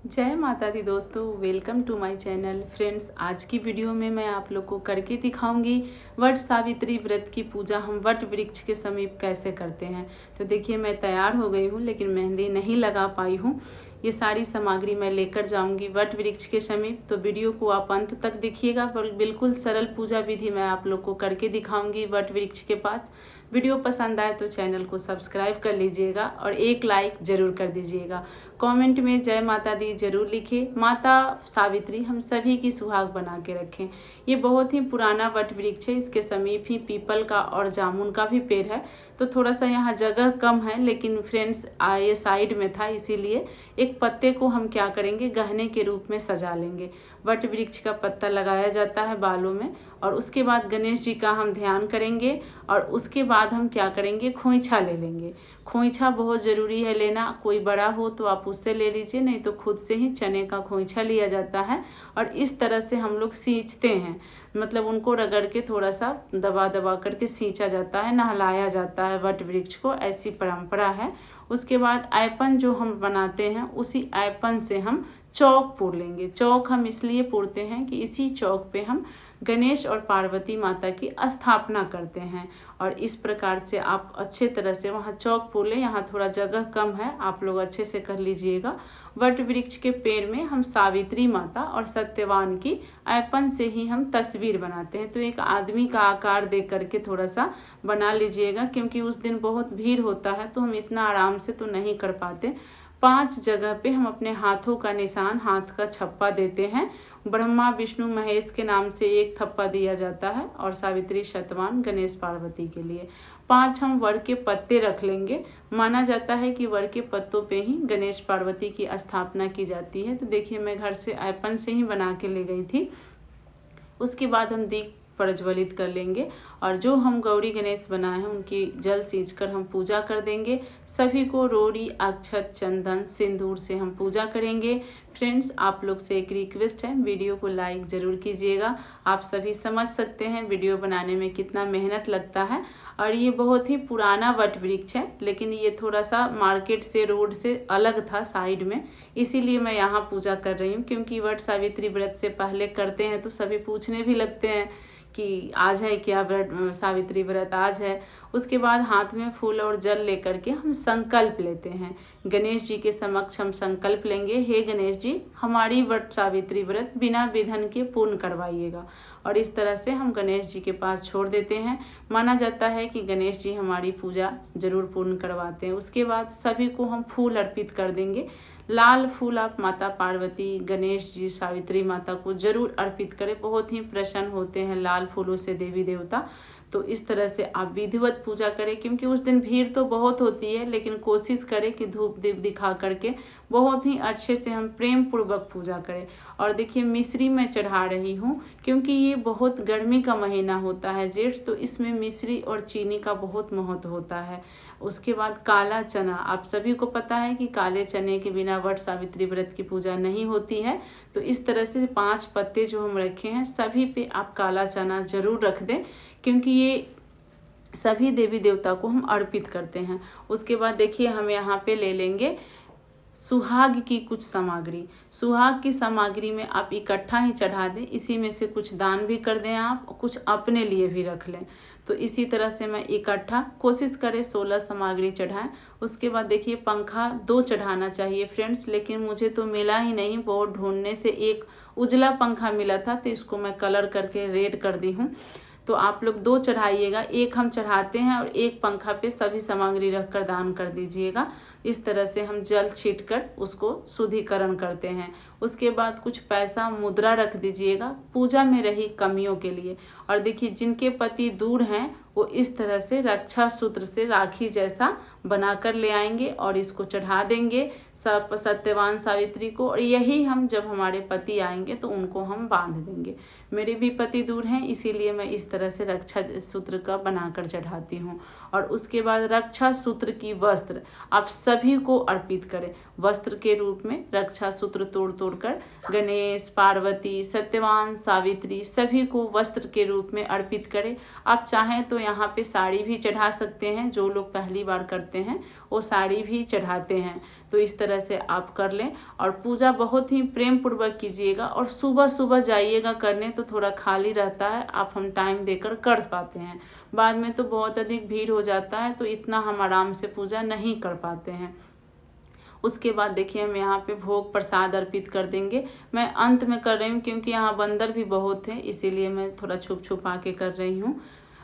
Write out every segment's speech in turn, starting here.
जय माता दी दोस्तों, welcome to my channel. Friends, आज की वीडियो में मैं आप लोग को करके दिखाऊंगी वट सावित्री व्रत की पूजा हम वट वृक्ष के समीप कैसे करते हैं। तो देखिए, मैं तैयार हो गई हूँ लेकिन मेहंदी नहीं लगा पाई हूँ। ये सारी सामग्री मैं लेकर जाऊंगी वट वृक्ष के समीप, तो वीडियो को आप अंत तक देखिएगा। बिल्कुल सरल पूजा विधि मैं आप लोग को करके दिखाऊंगी वट वृक्ष के पास। वीडियो पसंद आए तो चैनल को सब्सक्राइब कर लीजिएगा और एक लाइक ज़रूर कर दीजिएगा। कमेंट में जय माता दी जरूर लिखें। माता सावित्री हम सभी की सुहाग बना के रखें। ये बहुत ही पुराना वट वृक्ष है, इसके समीप ही पीपल का और जामुन का भी पेड़ है। तो थोड़ा सा यहाँ जगह कम है, लेकिन फ्रेंड्स ये साइड में था, इसीलिए एक पत्ते को हम क्या करेंगे, गहने के रूप में सजा लेंगे। वट वृक्ष का पत्ता लगाया जाता है बालों में, और उसके बाद गणेश जी का हम ध्यान करेंगे। और उसके बाद हम क्या करेंगे, खोइछा ले लेंगे। खोइछा बहुत ज़रूरी है लेना, कोई बड़ा हो तो आप उससे ले लीजिए, नहीं तो खुद से ही चने का खोइछा लिया जाता है। और इस तरह से हम लोग सींचते हैं, मतलब उनको रगड़ के थोड़ा सा दबा दबा करके सींचा जाता है, नहलाया जाता है वट वृक्ष को, ऐसी परंपरा है। उसके बाद ऐपन जो हम बनाते हैं, उसी ऐपन से हम चौक पूर लेंगे। चौक हम इसलिए पूरते हैं कि इसी चौक पे हम गणेश और पार्वती माता की स्थापना करते हैं। और इस प्रकार से आप अच्छे तरह से वहाँ चौक पूर लें। यहाँ थोड़ा जगह कम है, आप लोग अच्छे से कर लीजिएगा। वट वृक्ष के पेड़ में हम सावित्री माता और सत्यवान की ऐपन से ही हम तस्वीर बनाते हैं। तो एक आदमी का आकार दे करके थोड़ा सा बना लीजिएगा, क्योंकि उस दिन बहुत भीड़ होता है तो हम इतना आराम से तो नहीं कर पाते। 5 जगह पे हम अपने हाथों का निशान, हाथ का छप्पा देते हैं। ब्रह्मा विष्णु महेश के नाम से एक थप्पा दिया जाता है, और सावित्री सत्यवान गणेश पार्वती के लिए 5 हम वर के पत्ते रख लेंगे। माना जाता है कि वर के पत्तों पे ही गणेश पार्वती की स्थापना की जाती है। तो देखिए, मैं घर से ऐपन से ही बना के ले गई थी। उसके बाद हम दीप प्रज्वलित कर लेंगे, और जो हम गौरी गणेश बनाए हैं उनकी जल सींच कर हम पूजा कर देंगे। सभी को रोड़ी, अक्षत, चंदन, सिंदूर से हम पूजा करेंगे। फ्रेंड्स, आप लोग से एक रिक्वेस्ट है, वीडियो को लाइक ज़रूर कीजिएगा। आप सभी समझ सकते हैं वीडियो बनाने में कितना मेहनत लगता है। और ये बहुत ही पुराना वट वृक्ष है, लेकिन ये थोड़ा सा मार्केट से, रोड से अलग था साइड में, इसीलिए मैं यहाँ पूजा कर रही हूँ। क्योंकि वट सावित्री व्रत से पहले करते हैं तो सभी पूछने भी लगते हैं कि आज है क्या व्रत, सावित्री व्रत आज है। उसके बाद हाथ में फूल और जल लेकर के हम संकल्प लेते हैं। गणेश जी के समक्ष हम संकल्प लेंगे, हे गणेश जी, हमारी वट सावित्री व्रत बिना विघ्न के पूर्ण करवाइएगा। और इस तरह से हम गणेश जी के पास छोड़ देते हैं। माना जाता है कि गणेश जी हमारी पूजा जरूर पूर्ण करवाते हैं। उसके बाद सभी को हम फूल अर्पित कर देंगे। लाल फूल आप माता पार्वती, गणेश जी, सावित्री माता को जरूर अर्पित करें। बहुत ही प्रसन्न होते हैं लाल फूलों से देवी देवता। तो इस तरह से आप विधिवत पूजा करें, क्योंकि उस दिन भीड़ तो बहुत होती है, लेकिन कोशिश करें कि धूप दीप दिखा करके बहुत ही अच्छे से हम प्रेम पूर्वक पूजा करें। और देखिए, मिश्री मैं चढ़ा रही हूँ, क्योंकि ये बहुत गर्मी का महीना होता है जेठ, तो इसमें मिश्री और चीनी का बहुत महत्व होता है। उसके बाद काला चना, आप सभी को पता है कि काले चने के बिना वट सावित्री व्रत की पूजा नहीं होती है। तो इस तरह से 5 पत्ते जो हम रखे हैं, सभी पे आप काला चना जरूर रख दें, क्योंकि ये सभी देवी देवता को हम अर्पित करते हैं। उसके बाद देखिए, हम यहाँ पे ले लेंगे सुहाग की कुछ सामग्री। सुहाग की सामग्री में आप इकट्ठा ही चढ़ा दें, इसी में से कुछ दान भी कर दें, आप कुछ अपने लिए भी रख लें। तो इसी तरह से मैं इकट्ठा कोशिश करें 16 सामग्री चढ़ाएं। उसके बाद देखिए, पंखा 2 चढ़ाना चाहिए फ्रेंड्स, लेकिन मुझे तो मिला ही नहीं। बहुत ढूंढने से एक उजला पंखा मिला था, तो इसको मैं कलर करके रेड कर दी हूँ। तो आप लोग 2 चढ़ाइएगा, एक हम चढ़ाते हैं और एक पंखा पे सभी सामग्री रखकर दान कर दीजिएगा। इस तरह से हम जल छींटकर उसको शुद्धिकरण करते हैं। उसके बाद कुछ पैसा, मुद्रा रख दीजिएगा पूजा में रही कमियों के लिए। और देखिए, जिनके पति दूर हैं वो इस तरह से रक्षा सूत्र से राखी जैसा बनाकर ले आएंगे और इसको चढ़ा देंगे सत्यवान सावित्री को। और यही हम जब हमारे पति आएंगे तो उनको हम बांध देंगे। मेरे भी पति दूर हैं, इसीलिए मैं इस तरह से रक्षा सूत्र का बनाकर चढ़ाती हूँ। और उसके बाद रक्षा सूत्र की वस्त्र आप सभी को अर्पित करें। वस्त्र के रूप में रक्षा सूत्र तोड़ तोड़ कर गणेश, पार्वती, सत्यवान, सावित्री सभी को वस्त्र के रूप रूप में अर्पित करें। आप चाहें तो यहाँ पे साड़ी भी चढ़ा सकते हैं, जो लोग पहली बार करते हैं वो साड़ी भी चढ़ाते हैं। तो इस तरह से आप कर लें और पूजा बहुत ही प्रेम पूर्वक कीजिएगा। और सुबह सुबह जाइएगा करने, तो थोड़ा खाली रहता है, आप हम टाइम देकर कर पाते हैं। बाद में तो बहुत अधिक भीड़ हो जाता है, तो इतना हम आराम से पूजा नहीं कर पाते हैं। उसके बाद देखिए हम यहाँ पे भोग प्रसाद अर्पित कर देंगे। मैं अंत में कर रही हूँ क्योंकि यहाँ बंदर भी बहुत है, इसीलिए मैं थोड़ा छुप छुपा के कर रही हूँ।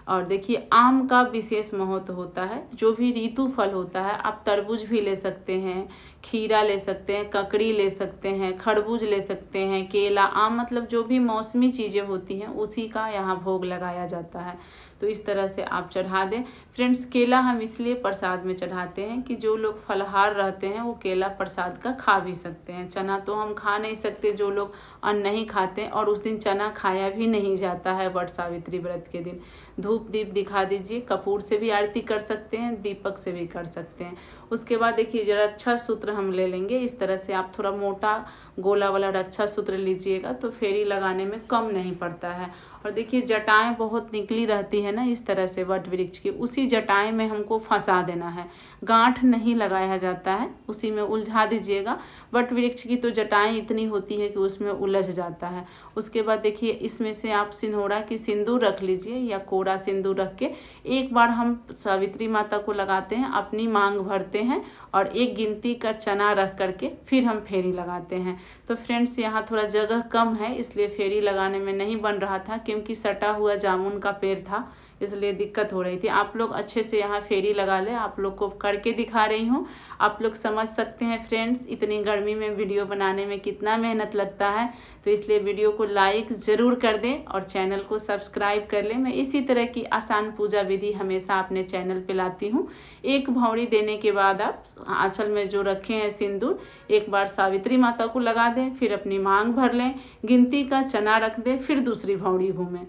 और देखिए आम का विशेष महत्व होता है। जो भी ऋतु फल होता है, आप तरबूज भी ले सकते हैं, खीरा ले सकते हैं, ककड़ी ले सकते हैं, खरबूज ले सकते हैं, केला, आम, मतलब जो भी मौसमी चीज़ें होती हैं उसी का यहाँ भोग लगाया जाता है। तो इस तरह से आप चढ़ा दें। फ्रेंड्स, केला हम इसलिए प्रसाद में चढ़ाते हैं कि जो लोग फलाहार रहते हैं वो केला प्रसाद का खा भी सकते हैं। चना तो हम खा नहीं सकते, जो लोग अन्न नहीं खाते, और उस दिन चना खाया भी नहीं जाता है वट सावित्री व्रत के दिन। धूप दीप दिखा दीजिए, कपूर से भी आरती कर सकते हैं, दीपक से भी कर सकते हैं। उसके बाद देखिए रक्षा सूत्र हम ले लेंगे। इस तरह से आप थोड़ा मोटा गोला वाला रक्षा सूत्र लीजिएगा तो फेरी लगाने में कम नहीं पड़ता है। और देखिए जटाएं बहुत निकली रहती है ना इस तरह से वट वृक्ष की, उसी जटाएं में हमको फंसा देना है। गांठ नहीं लगाया जाता है, उसी में उलझा दीजिएगा। वट वृक्ष की तो जटाएं इतनी होती है कि उसमें उलझ जाता है। उसके बाद देखिए इसमें से आप सिंदूरा की सिंदूर रख लीजिए या कोरा सिंदूर रख के एक बार हम सावित्री माता को लगाते हैं, अपनी मांग भरते हैं और एक गिनती का चना रख करके फिर हम फेरी लगाते हैं। तो फ्रेंड्स यहाँ थोड़ा जगह कम है, इसलिए फेरी लगाने में नहीं बन रहा था, क्योंकि सटा हुआ जामुन का पेड़ था, इसलिए दिक्कत हो रही थी। आप लोग अच्छे से यहाँ फेरी लगा लें, आप लोग को करके दिखा रही हूँ, आप लोग समझ सकते हैं फ्रेंड्स इतनी गर्मी में वीडियो बनाने में कितना मेहनत लगता है। तो इसलिए वीडियो को लाइक ज़रूर कर दें और चैनल को सब्सक्राइब कर लें। मैं इसी तरह की आसान पूजा विधि हमेशा अपने चैनल पे लाती हूँ। एक भौंरी देने के बाद आप आंचल में जो रखे हैं सिंदूर एक बार सावित्री माता को लगा दें, फिर अपनी मांग भर लें, गिनती का चना रख दें, फिर दूसरी भौंरी घूमें।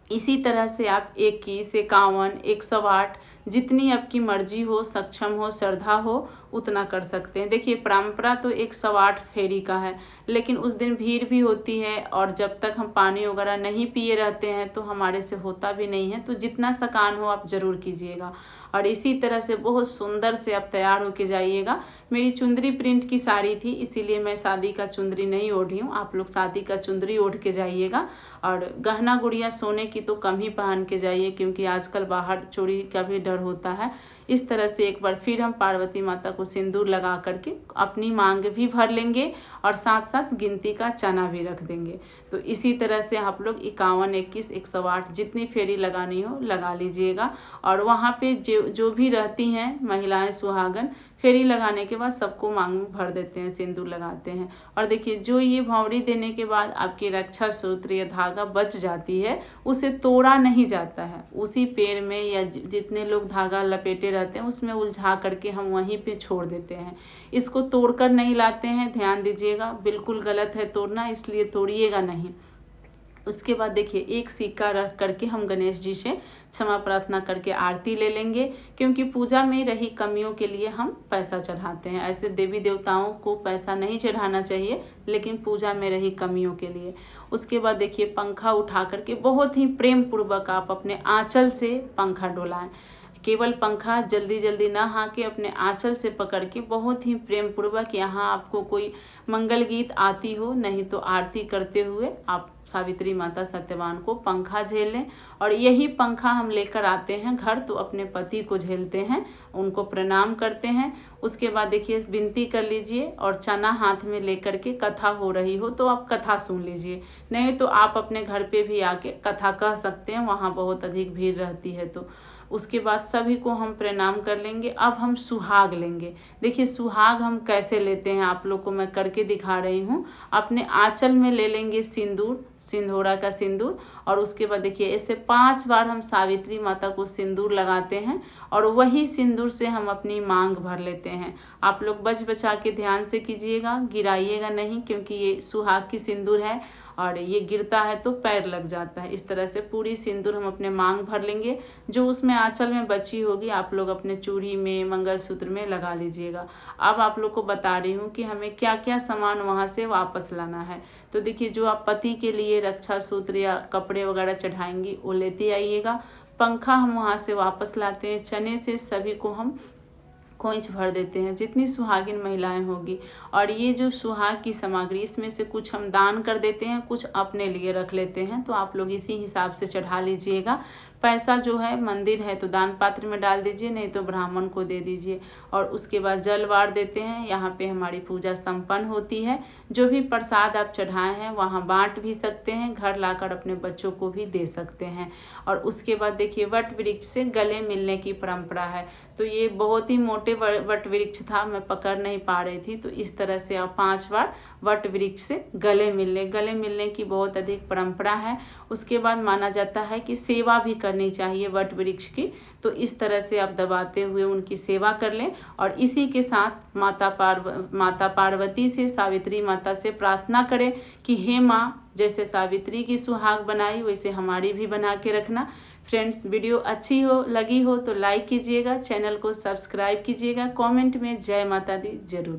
इसी तरह से आप 21, 51, 108 जितनी आपकी मर्जी हो, सक्षम हो, श्रद्धा हो उतना कर सकते हैं। देखिए परंपरा तो 108 फेरी का है, लेकिन उस दिन भीड़ भी होती है और जब तक हम पानी वगैरह नहीं पिए रहते हैं तो हमारे से होता भी नहीं है। तो जितना सकान हो आप ज़रूर कीजिएगा। और इसी तरह से बहुत सुंदर से आप तैयार होके जाइएगा। मेरी चुंदरी प्रिंट की साड़ी थी, इसीलिए मैं शादी का चुंदरी नहीं ओढ़ी हूँ। आप लोग शादी का चुंदरी ओढ़ के जाइएगा। और गहना गुड़िया सोने की तो कम ही पहन के जाइए, क्योंकि आजकल बाहर चोरी का भी डर होता है। इस तरह से एक बार फिर हम पार्वती माता को सिंदूर लगा करके अपनी मांग भी भर लेंगे और साथ साथ गिनती का चना भी रख देंगे। तो इसी तरह से आप लोग 51, 21, 108 जितनी फेरी लगानी हो लगा लीजिएगा। और वहाँ पे जो भी रहती हैं महिलाएं सुहागन, फेरी लगाने के बाद सबको मांग में भर देते हैं, सिंदूर लगाते हैं। और देखिए जो ये भौंरी देने के बाद आपकी रक्षा सूत्र या धागा बच जाती है, उसे तोड़ा नहीं जाता है। उसी पेड़ में या जितने लोग धागा लपेटे रहते हैं उसमें उलझा करके हम वहीं पे छोड़ देते हैं। इसको तोड़कर नहीं लाते हैं, ध्यान दीजिएगा, बिल्कुल गलत है तोड़ना, इसलिए तोड़िएगा नहीं। उसके बाद देखिए एक सिक्का रख करके हम गणेश जी से क्षमा प्रार्थना करके आरती ले लेंगे, क्योंकि पूजा में रही कमियों के लिए हम पैसा चढ़ाते हैं। ऐसे देवी देवताओं को पैसा नहीं चढ़ाना चाहिए, लेकिन पूजा में रही कमियों के लिए। उसके बाद देखिए पंखा उठा करके बहुत ही प्रेम पूर्वक आप अपने आंचल से पंखा डोलाएं। केवल पंखा जल्दी जल्दी ना हाके अपने आंचल से पकड़ के बहुत ही प्रेम पूर्वक, यहाँ आपको कोई मंगल गीत आती हो, नहीं तो आरती करते हुए आप सावित्री माता सत्यवान को पंखा झेल लें। और यही पंखा हम लेकर आते हैं घर, तो अपने पति को झेलते हैं, उनको प्रणाम करते हैं। उसके बाद देखिए विनती कर लीजिए और चना हाथ में लेकर के कथा हो रही हो तो आप कथा सुन लीजिए, नहीं तो आप अपने घर पे भी आके कथा कह सकते हैं, वहाँ बहुत अधिक भीड़ रहती है। तो उसके बाद सभी को हम प्रणाम कर लेंगे। अब हम सुहाग लेंगे। देखिए सुहाग हम कैसे लेते हैं आप लोग को मैं करके दिखा रही हूँ। अपने आंचल में ले लेंगे सिंदूर, सिंदूरा का सिंदूर, और उसके बाद देखिए ऐसे 5 बार हम सावित्री माता को सिंदूर लगाते हैं और वही सिंदूर से हम अपनी मांग भर लेते हैं। आप लोग बच बचा के ध्यान से कीजिएगा, गिराइएगा नहीं, क्योंकि ये सुहाग की सिंदूर है और ये गिरता है तो पैर लग जाता है। इस तरह से पूरी सिंदूर हम अपने मांग भर लेंगे। जो उसमें आंचल में बची होगी आप लोग अपने चूड़ी में, मंगलसूत्र में लगा लीजिएगा। अब आप लोग को बता रही हूँ कि हमें क्या क्या सामान वहाँ से वापस लाना है। तो देखिए, जो आप पति के लिए रक्षा सूत्र या कपड़े वगैरह चढ़ाएंगी वो लेते आइएगा। पंखा हम वहाँ से वापस लाते हैं। चने से सभी को हम खोइंच भर देते हैं, जितनी सुहागिन महिलाएं होगी। और ये जो सुहाग की सामग्री, इसमें से कुछ हम दान कर देते हैं, कुछ अपने लिए रख लेते हैं। तो आप लोग इसी हिसाब से चढ़ा लीजिएगा। पैसा जो है, मंदिर है तो दान पात्र में डाल दीजिए, नहीं तो ब्राह्मण को दे दीजिए। और उसके बाद जल वार देते हैं। यहाँ पे हमारी पूजा संपन्न होती है। जो भी प्रसाद आप चढ़ाए हैं वहाँ बांट भी सकते हैं, घर लाकर अपने बच्चों को भी दे सकते हैं। और उसके बाद देखिए, वट वृक्ष से गले मिलने की परंपरा है। तो ये बहुत ही मोटे वट वृक्ष था, मैं पकड़ नहीं पा रही थी। तो इस तरह से आप 5 बार वट वृक्ष से गले मिलने की बहुत अधिक परंपरा है। उसके बाद माना जाता है कि सेवा भी करनी चाहिए वट वृक्ष की। तो इस तरह से आप दबाते हुए उनकी सेवा कर लें। और इसी के साथ माता पार्वती से, सावित्री माता से प्रार्थना करें कि हे माँ, जैसे सावित्री की सुहाग बनाई वैसे हमारी भी बना के रखना। फ्रेंड्स, वीडियो अच्छी लगी हो तो लाइक कीजिएगा, चैनल को सब्सक्राइब कीजिएगा, कमेंट में जय माता दी जरूर।